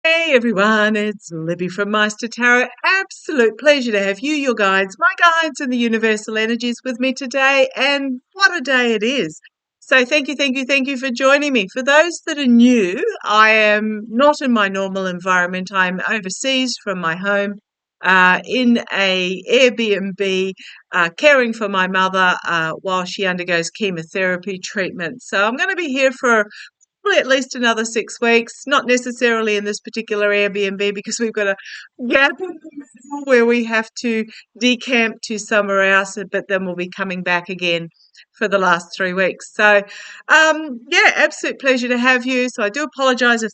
Hey everyone, it's Libby from maighstirtarot. Absolute pleasure to have you, your guides, my guides, and the universal energies with me today. And what a day it is! So thank you for joining me. For those that are new, I am not in my normal environment. I'm overseas from my home, in a Airbnb, caring for my mother while she undergoes chemotherapy treatment. So I'm going to be here for probably at least another 6 weeks, not necessarily in this particular Airbnb because we've got a gap in the middle where we have to decamp to somewhere else, but then we'll be coming back again for the last 3 weeks. So, yeah, absolute pleasure to have you. So I do apologise if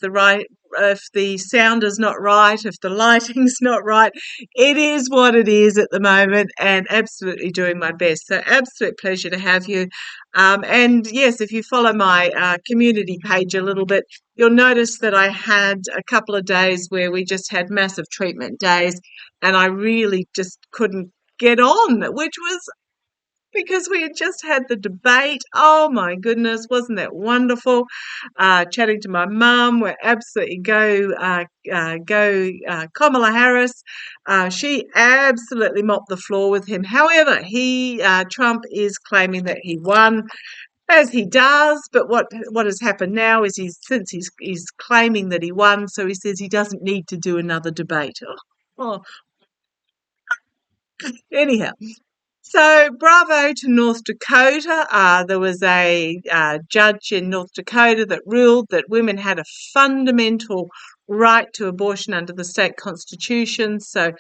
the sound is not right, if the lighting's not right. It is what it is at the moment, and absolutely doing my best. So absolute pleasure to have you. And yes, if you follow my community page a little bit, you'll notice that I had a couple of days where we just had massive treatment days, and I really just couldn't get on, which was because we had just had the debate. Oh my goodness, wasn't that wonderful? Chatting to my mum, we're absolutely go Kamala Harris. She absolutely mopped the floor with him. However, Trump is claiming that he won, as he does. But what has happened now is he's claiming that he won, so he says he doesn't need to do another debate. Oh, anyhow. So, bravo to North Dakota. There was a judge in North Dakota that ruled that women had a fundamental right to abortion under the state constitution. So,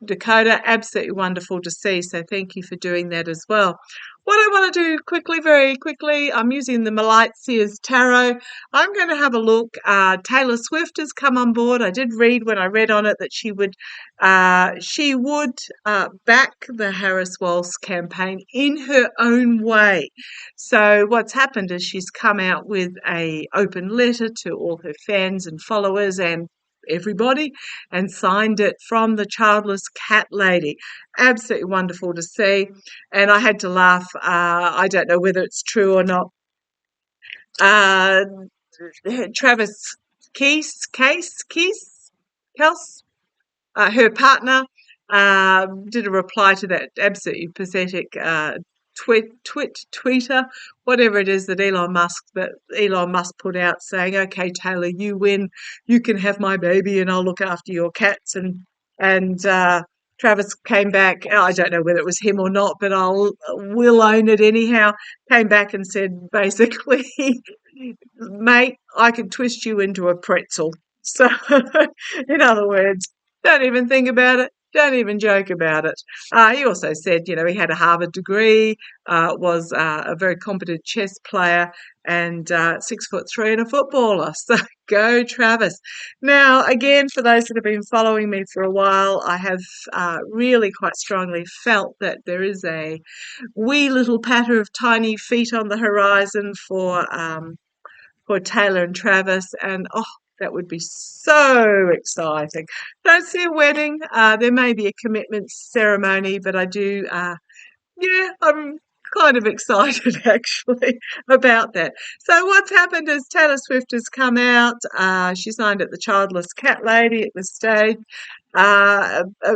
Dakota, absolutely wonderful to see. So, thank you for doing that as well. What I want to do quickly, very quickly, I'm using the maighstirtarot Tarot. I'm going to have a look. Taylor Swift has come on board. I did read when I read on it that she would back the Harris-Walsh campaign in her own way. So what's happened is she's come out with a open letter to all her fans and followers and everybody and signed it from the childless cat lady. Absolutely wonderful to see. And I had to laugh. I don't know whether it's true or not. Uh, Travis Kels, her partner, did a reply to that absolutely pathetic tweeter, whatever it is that Elon Musk put out, saying, "Okay, Taylor, you win. You can have my baby, and I'll look after your cats." And Travis came back. I don't know whether it was him or not, but will own it anyhow. Came back and said basically, "Mate, I can twist you into a pretzel." So, in other words, don't even think about it. Don't even joke about it. He also said, he had a Harvard degree, was a very competent chess player, and 6'3" and a footballer. So go, Travis. Now, again, for those that have been following me for a while, I have really quite strongly felt that there is a wee little patter of tiny feet on the horizon for Taylor and Travis, and that would be so exciting. Don't see a wedding. There may be a commitment ceremony, but I do, I'm kind of excited actually about that. So what's happened is Taylor Swift has come out. She signed at the Childless Cat Lady at this stage.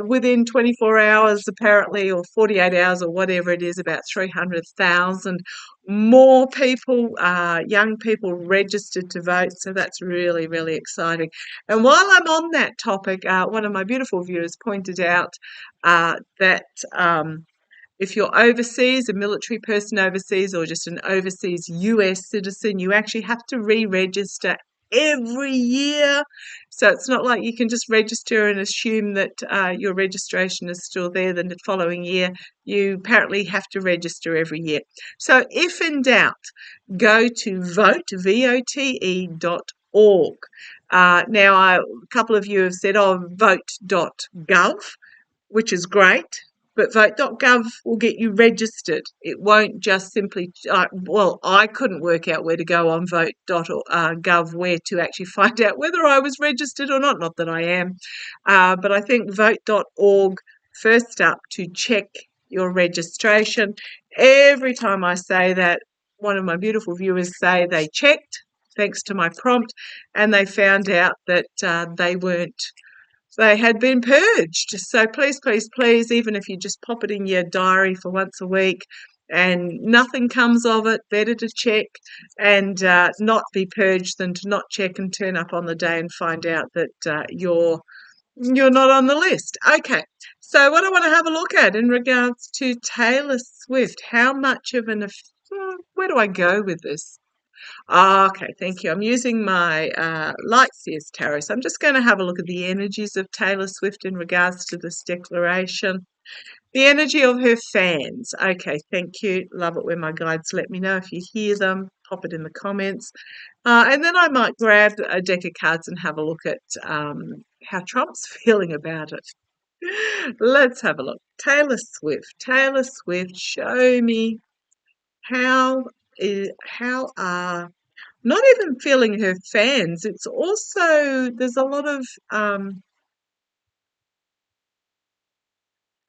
Within 24 hours, apparently, or 48 hours, or whatever it is, about 300,000 more people, young people, registered to vote. So that's really, really exciting. And while I'm on that topic, one of my beautiful viewers pointed out that if you're overseas, a military person overseas, or just an overseas US citizen, you actually have to re-register every year. So it's not like you can just register and assume that your registration is still there the following year. You apparently have to register every year. So if in doubt, go to vote.org. Now, a couple of you have said, vote.gov, which is great. But vote.gov will get you registered. It won't just simply, I couldn't work out where to go on vote.gov, where to actually find out whether I was registered or not. Not that I am. But I think vote.org, first up, to check your registration. Every time I say that, one of my beautiful viewers say they checked. thanks to my prompt, and they found out that they had been purged. So please, please, please, even if you just pop it in your diary for once a week and nothing comes of it, better to check and not be purged than to not check and turn up on the day and find out that you're not on the list. Okay, so what I want to have a look at in regards to Taylor Swift, how much of an where do I go with this? Okay, thank you. I'm using my Lightseers Tarot. So I'm just going to have a look at the energies of Taylor Swift in regards to this declaration. The energy of her fans. Okay, thank you. Love it when my guides let me know if you hear them. Pop it in the comments. And then I might grab a deck of cards and have a look at how Trump's feeling about it. Let's have a look. Taylor Swift. Taylor Swift, show me how are not even feeling her fans. It's also, there's a lot of,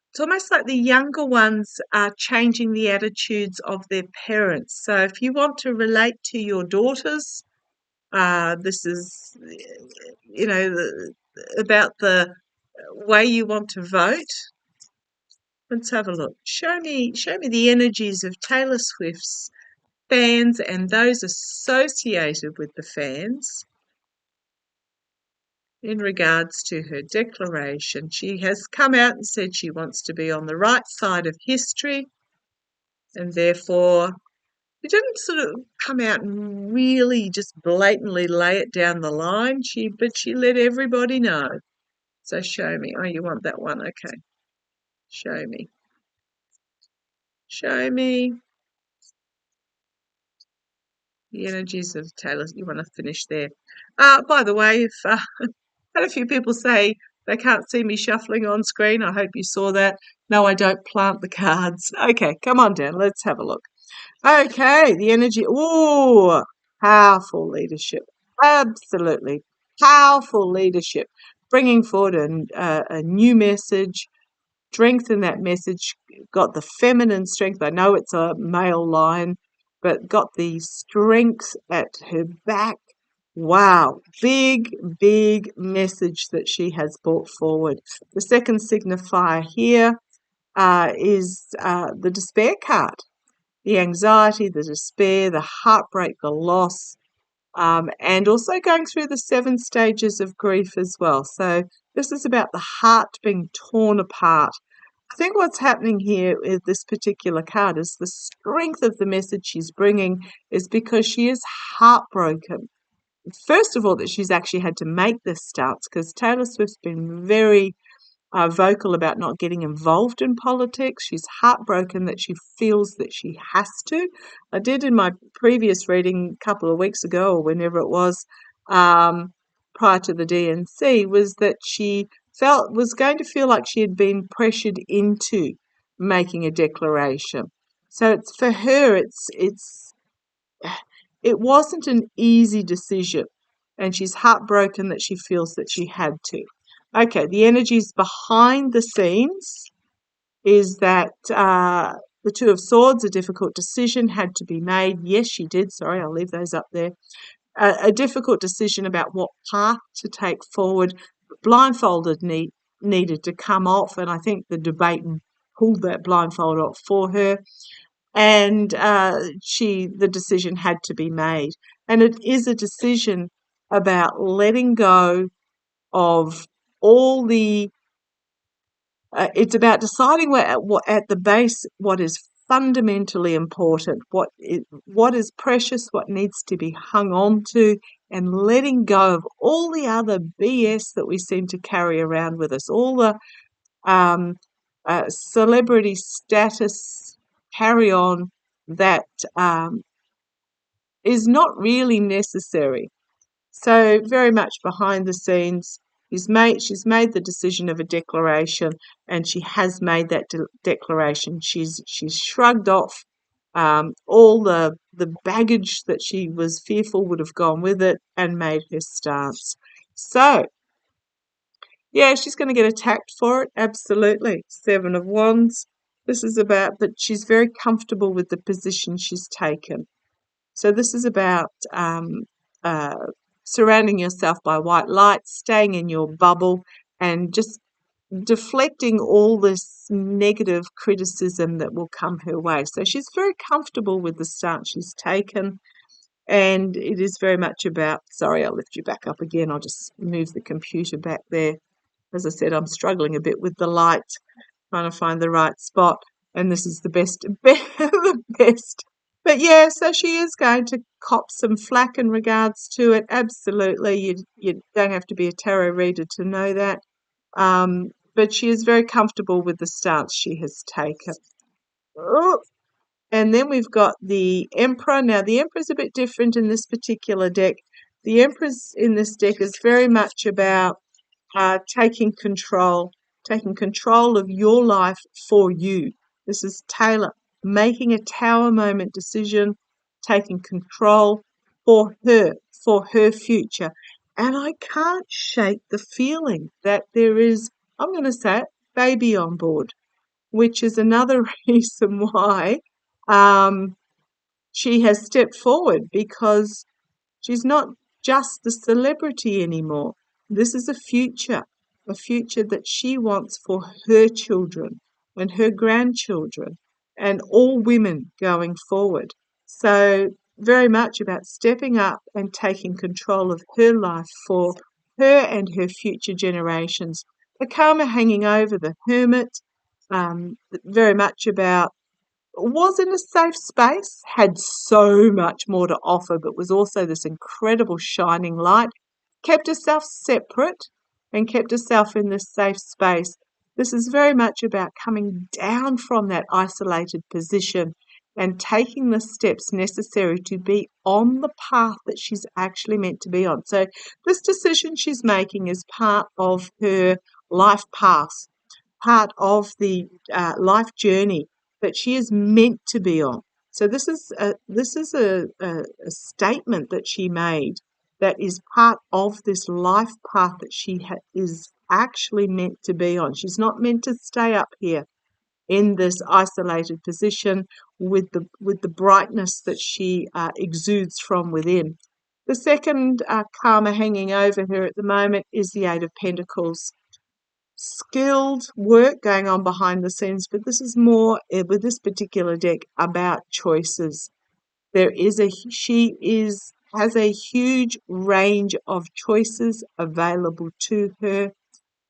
it's almost like the younger ones are changing the attitudes of their parents. So if you want to relate to your daughters, this is, about the way you want to vote. Let's have a look. Show me the energies of Taylor Swift's fans and those associated with the fans. In regards to her declaration, she has come out and said she wants to be on the right side of history, and therefore she didn't sort of come out and really just blatantly lay it down the line. But she let everybody know. So show me. Oh, you want that one? Okay. Show me. Show me the energies of Taylor. You want to finish there. By the way, if had a few people say they can't see me shuffling on screen. I hope you saw that. No, I don't plant the cards. Okay, come on down. Let's have a look. Okay, the energy. Ooh, powerful leadership. Absolutely powerful leadership. Bringing forward a new message, strength in that message, got the feminine strength. I know it's a male line, but got the strength at her back. Wow, big, big message that she has brought forward. The second signifier here is the despair card. The anxiety, the despair, the heartbreak, the loss, and also going through the 7 stages of grief as well. So this is about the heart being torn apart. I think what's happening here with this particular card is the strength of the message she's bringing is because she is heartbroken. First of all, that she's actually had to make this stance, because Taylor Swift's been very vocal about not getting involved in politics. She's heartbroken that she feels that she has to. I did in my previous reading a couple of weeks ago, or whenever it was, prior to the DNC, was that she was going to feel like she had been pressured into making a declaration. So it's for her, it wasn't an easy decision, and she's heartbroken that she feels that she had to. Okay, the energies behind the scenes is that the Two of Swords, a difficult decision had to be made. Yes, she did. Sorry, I'll leave those up there. A difficult decision about what path to take forward. Blindfolded needed to come off, and I think the debate pulled that blindfold off for her. And the decision had to be made. And it is a decision about letting go of all the, it's about deciding what at the base, what is fundamentally important, what is precious, what needs to be hung on to, and letting go of all the other BS that we seem to carry around with us, all the celebrity status carry on that is not really necessary. So very much behind the scenes, she's made the decision of a declaration, and she has made that declaration. She's shrugged off all the baggage that she was fearful would have gone with it, and made her stance. So yeah, she's going to get attacked for it, absolutely. 7 of Wands. This is about, but she's very comfortable with the position she's taken. So this is about surrounding yourself by white light, staying in your bubble, and just deflecting all this negative criticism that will come her way. So she's very comfortable with the stance she's taken, and it is very much about, sorry, I'll lift you back up again. I'll just move the computer back there. As I said, I'm struggling a bit with the light, trying to find the right spot, and this is the best, the best. But yeah, so she is going to cop some flack in regards to it. Absolutely, you don't have to be a tarot reader to know that. But she is very comfortable with the stance she has taken. Oh, and then we've got the Emperor. Now, the Emperor is a bit different in this particular deck. The Empress in this deck is very much about taking control of your life for you. This is Taylor making a Tower moment decision, taking control for her future. And I can't shake the feeling that there is, I'm going to say it, baby on board, which is another reason why she has stepped forward, because she's not just the celebrity anymore. This is a future that she wants for her children and her grandchildren and all women going forward. So very much about stepping up and taking control of her life for her and her future generations. The karma hanging over the Hermit, very much about was in a safe space, had so much more to offer, but was also this incredible shining light, kept herself separate and kept herself in this safe space. This is very much about coming down from that isolated position and taking the steps necessary to be on the path that she's actually meant to be on. So this decision she's making is part of her life path, part of the life journey that she is meant to be on. So this is a statement that she made that is part of this life path that she is actually meant to be on. She's not meant to stay up here in this isolated position with the brightness that she exudes from within. The second karma hanging over her at the moment is the Eight of Pentacles. Skilled work going on behind the scenes, but this is more with this particular deck about choices. Has a huge range of choices available to her.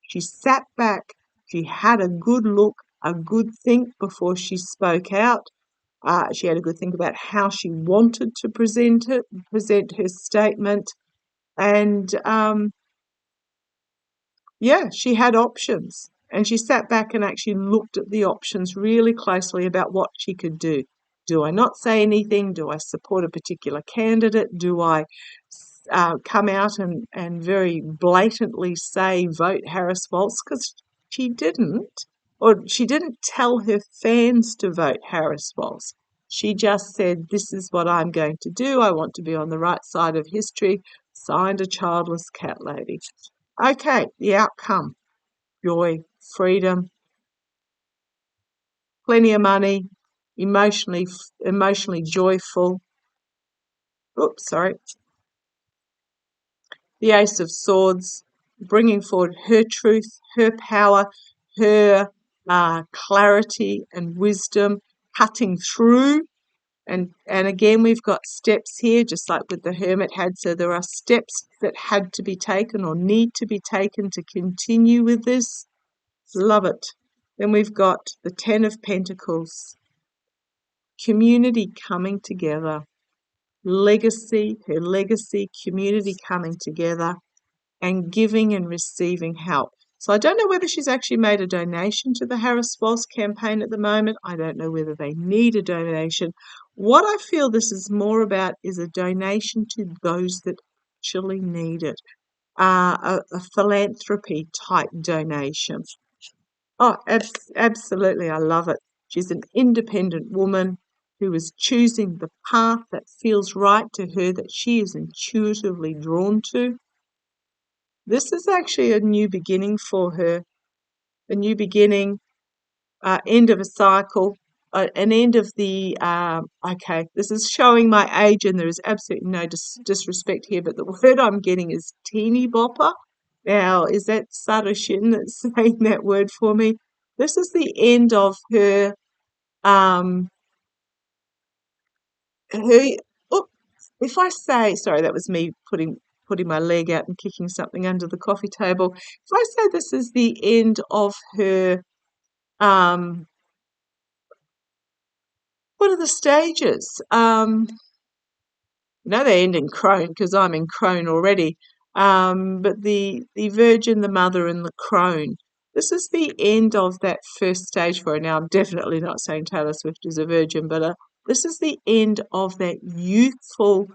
She sat back, she had a good look, a good think before she spoke out. She had a good think about how she wanted to present her statement, and yeah, she had options, and she sat back and actually looked at the options really closely about what she could do. Do I not say anything? Do I support a particular candidate? Do I come out and very blatantly say vote Harris Waltz? Because she didn't, or she didn't tell her fans to vote Harris Waltz. She just said, this is what I'm going to do. I want to be on the right side of history. Signed, a childless cat lady. Okay, the outcome: joy, freedom, plenty of money, emotionally joyful. Oops, sorry. The Ace of Swords, bringing forward her truth, her power, her clarity and wisdom, cutting through. And again, we've got steps here, just like with the Hermit had. So there are steps that had to be taken or need to be taken to continue with this. Love it. Then we've got the Ten of Pentacles. Community coming together. Legacy, her legacy, community coming together, and giving and receiving help. So I don't know whether she's actually made a donation to the Harris Waltz campaign at the moment. I don't know whether they need a donation. What I feel this is more about is a donation to those that actually need it. A philanthropy type donation. Oh, absolutely. I love it. She's an independent woman who is choosing the path that feels right to her, that she is intuitively drawn to. This is actually a new beginning for her, a new beginning, end of a cycle, an end of the okay, this is showing my age, and there is absolutely no disrespect here, but the word I'm getting is teeny bopper. Now, is that Saroshin that's saying that word for me? This is the end of her um her oh, if I say, sorry, that was me putting my leg out and kicking something under the coffee table. If I say this is the end of her um what are the stages? No, they end in crone because I'm in crone already. But the Virgin, the Mother, and the crone. This is the end of that first stage for her. Now, I'm definitely not saying Taylor Swift is a virgin, but this is the end of that youthful,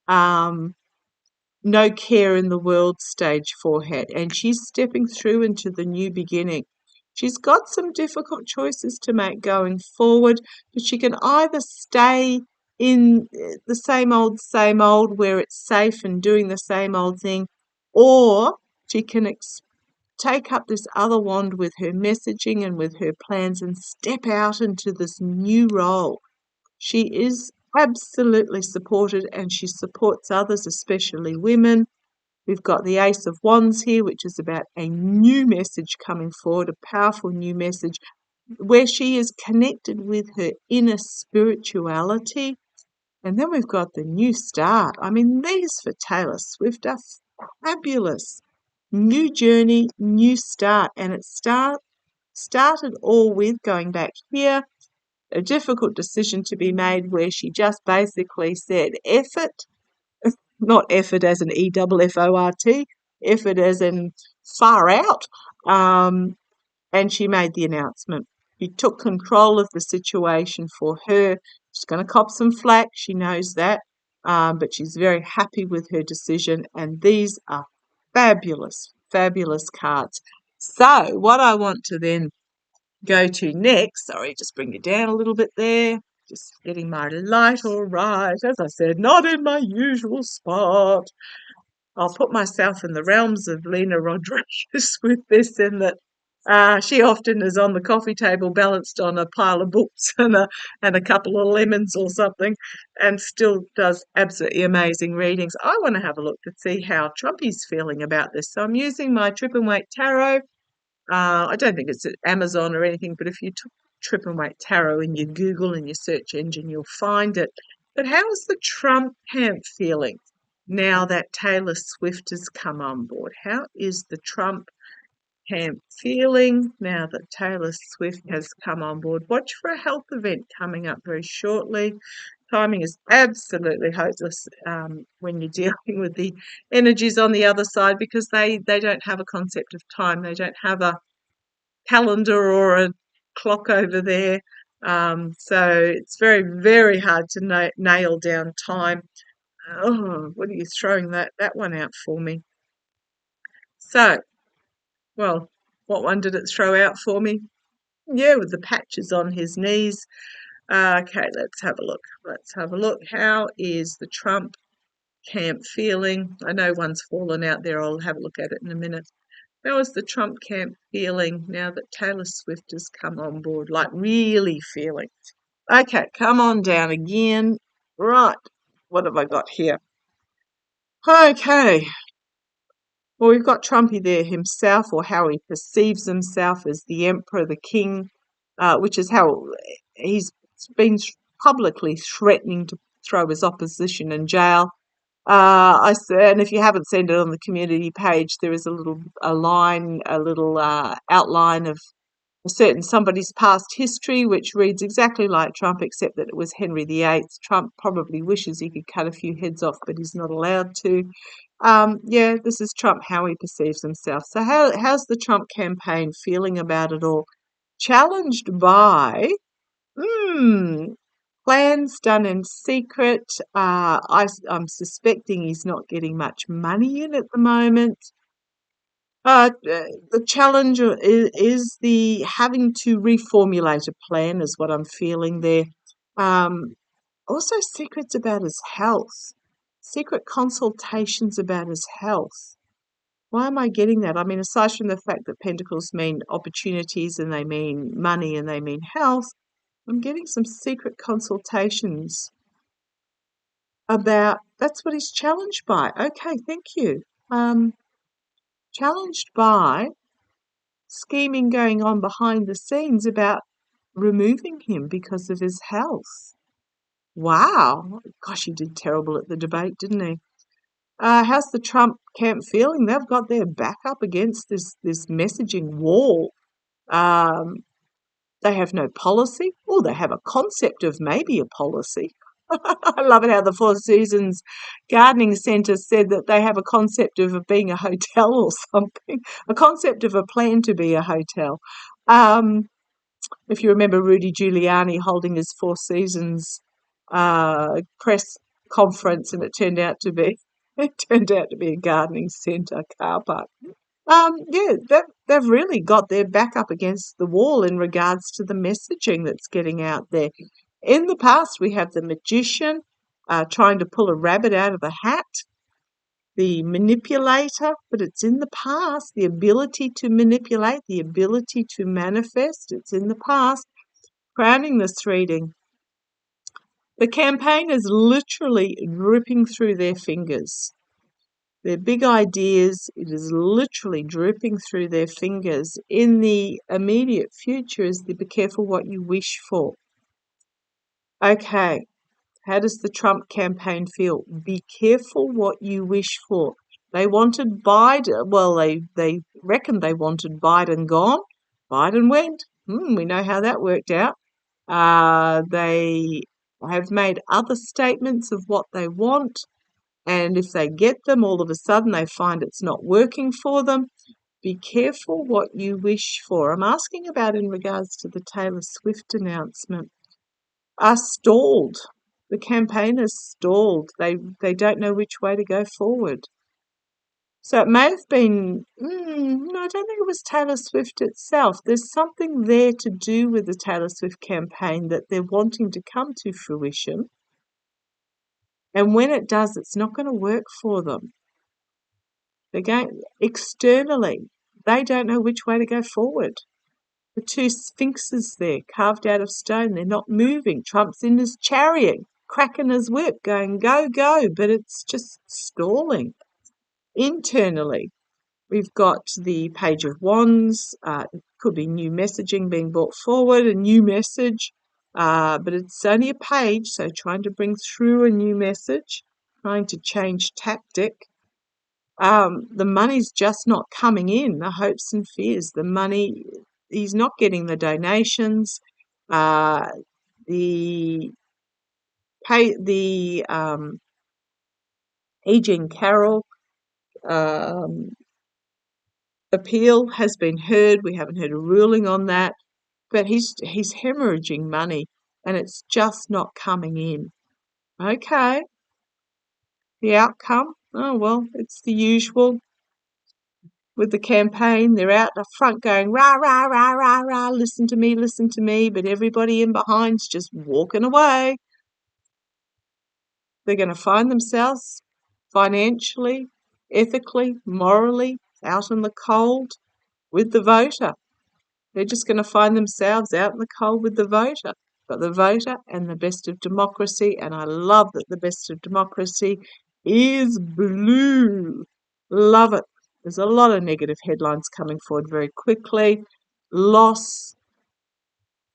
um, no care in the world stage for her, and she's stepping through into the new beginning. She's got some difficult choices to make going forward, but she can either stay in the same old, where it's safe and doing the same old thing, or she can take up this other wand with her messaging and with her plans and step out into this new role. She is absolutely supported, and she supports others, especially women. We've got the Ace of Wands here, which is about a new message coming forward, a powerful new message where she is connected with her inner spirituality. And then we've got the new start. I mean, these for Taylor Swift are fabulous. New journey, new start. And it started all with going back here, a difficult decision to be made where she just basically said, F it. Not effort as an EFFORT, effort as in far out. And she made the announcement. She took control of the situation for her. She's going to cop some flack, she knows that, but she's very happy with her decision. And these are fabulous, fabulous cards. So what I want to then go to next, sorry, just bring it down a little bit there. Just getting my light all right. As I said, not in my usual spot. I'll put myself in the realms of Lena Rodriguez with this, in that she often is on the coffee table balanced on a pile of books and a couple of lemons or something, and still does absolutely amazing readings. I want to have a look to see how Trumpy's feeling about this. So I'm using my Trip and Wait Tarot. I don't think it's at Amazon or anything, but if you took Trip and Wait Tarot in your Google and your search engine, you'll find it. But how is the Trump camp feeling now that Taylor Swift has come on board? How is the Trump camp feeling now that Taylor Swift has come on board? Watch for a health event coming up very shortly. Timing is absolutely hopeless when you're dealing with the energies on the other side, because they don't have a concept of time. They don't have a calendar or a clock over there. So it's very, very hard to nail down time. Oh, what are you throwing that one out for me? So, well, what one did it throw out for me? Yeah, with the patches on his knees. Okay, let's have a look. Let's have a look. How is the Trump camp feeling? I know one's fallen out there. I'll have a look at it in a minute. How is the Trump camp feeling now that Taylor Swift has come on board? Like, really feeling. Okay, come on down again. Right, what have I got here? Okay, well, we've got Trumpy there himself, or how he perceives himself as the emperor, the king, which is how he's been publicly threatening to throw his opposition in jail. And if you haven't seen it on the community page, there is a little outline of a certain somebody's past history, which reads exactly like Trump, except that it was Henry VIII. Trump probably wishes he could cut a few heads off, but he's not allowed to. Yeah, this is Trump, how he perceives himself. So how's the Trump campaign feeling about it all? Challenged by plans done in secret. I'm suspecting he's not getting much money in at the moment. The challenge is the having to reformulate a plan, is what I'm feeling there. Also, secrets about his health, secret consultations about his health. Why am I getting that? I mean, aside from the fact that pentacles mean opportunities and they mean money and they mean health, I'm getting some secret consultations about, that's what he's challenged by. Okay, thank you. Challenged by scheming going on behind the scenes about removing him because of his health. Wow. Gosh, he did terrible at the debate, didn't he? How's the Trump camp feeling? They've got their back up against this messaging wall. They have no policy. Oh, they have a concept of maybe a policy. I love it how the Four Seasons Gardening Centre said that they have a concept of it being a hotel or something, a concept of a plan to be a hotel. If you remember Rudy Giuliani holding his Four Seasons press conference, and it turned out to be a gardening centre car park. Yeah, they've really got their back up against the wall in regards to the messaging that's getting out there. In the past, we have the magician trying to pull a rabbit out of a hat, the manipulator, but it's in the past. The ability to manipulate, the ability to manifest, it's in the past. Crowning this reading, the campaign is literally dripping through their fingers. Their big ideas, it is literally dripping through their fingers. In the immediate future is the be careful what you wish for. Okay, how does the Trump campaign feel? Be careful what you wish for. They wanted Biden, well, they reckoned they wanted Biden gone. Biden went. We know how that worked out. They have made other statements of what they want. And if they get them, all of a sudden they find it's not working for them. Be careful what you wish for. I'm asking about in regards to the Taylor Swift announcement. Are stalled. The campaign is stalled. They don't know which way to go forward. So it may have been, no, I don't think it was Taylor Swift itself. There's something there to do with the Taylor Swift campaign that they're wanting to come to fruition. And when it does, it's not going to work for them. They're going externally. They don't know which way to go forward. The two sphinxes there, carved out of stone, they're not moving. Trump's in his chariot, cracking his whip, going, go, go, but it's just stalling. Internally, we've got the Page of Wands. It could be new messaging being brought forward, a new message, but it's only a page, so trying to bring through a new message, trying to change tactic. The money's just not coming in, the hopes and fears. The money, he's not getting the donations. The E. Jean Carroll appeal has been heard. We haven't heard a ruling on that, but he's hemorrhaging money, and it's just not coming in. Okay, the outcome. Oh well, it's the usual. With the campaign, they're out the front going, rah, rah, rah, rah, rah, listen to me, but everybody in behind's just walking away. They're going to find themselves financially, ethically, morally, out in the cold with the voter. They're just going to find themselves out in the cold with the voter. But the voter and the best of democracy, and I love that the best of democracy is blue. Love it. There's a lot of negative headlines coming forward very quickly. Loss,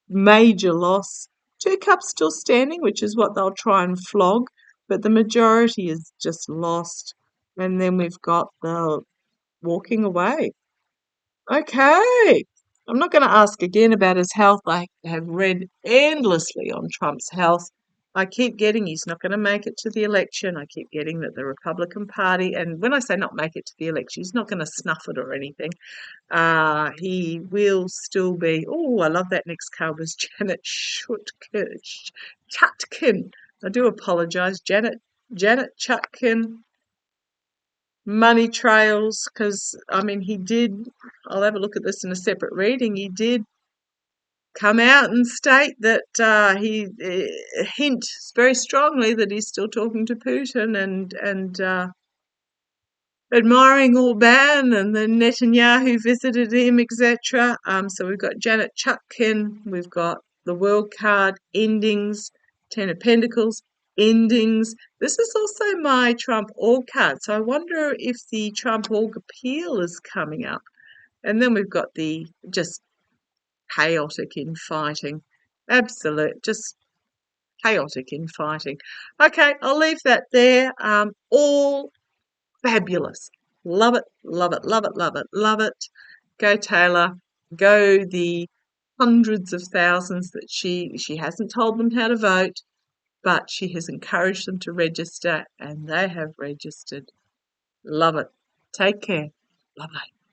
major loss. Two cups still standing, which is what they'll try and flog, but the majority is just lost. And then we've got the walking away. Okay. I'm not going to ask again about his health. I have read endlessly on Trump's health. I keep getting he's not going to make it to the election. I keep getting that the Republican Party, and when I say not make it to the election, he's not going to snuff it or anything. He will still be, oh, I love that next card was Janet Chutkin. I do apologise, Janet Chutkin. Money trails, because, I mean, he did, I'll have a look at this in a separate reading, he did come out and state that he hint very strongly that he's still talking to Putin and admiring Orban, and then Netanyahu visited him, etc. So we've got Janet Chutkin, we've got the World card, endings, Ten of Pentacles, endings. This is also my Trump Org card, so I wonder if the Trump Org appeal is coming up. And then we've got the just chaotic infighting. Absolute, just chaotic infighting. Okay, I'll leave that there. All fabulous. Love it, love it, love it, love it, love it. Go Taylor. Go the hundreds of thousands that she hasn't told them how to vote, but she has encouraged them to register, and they have registered. Love it. Take care. Bye-bye.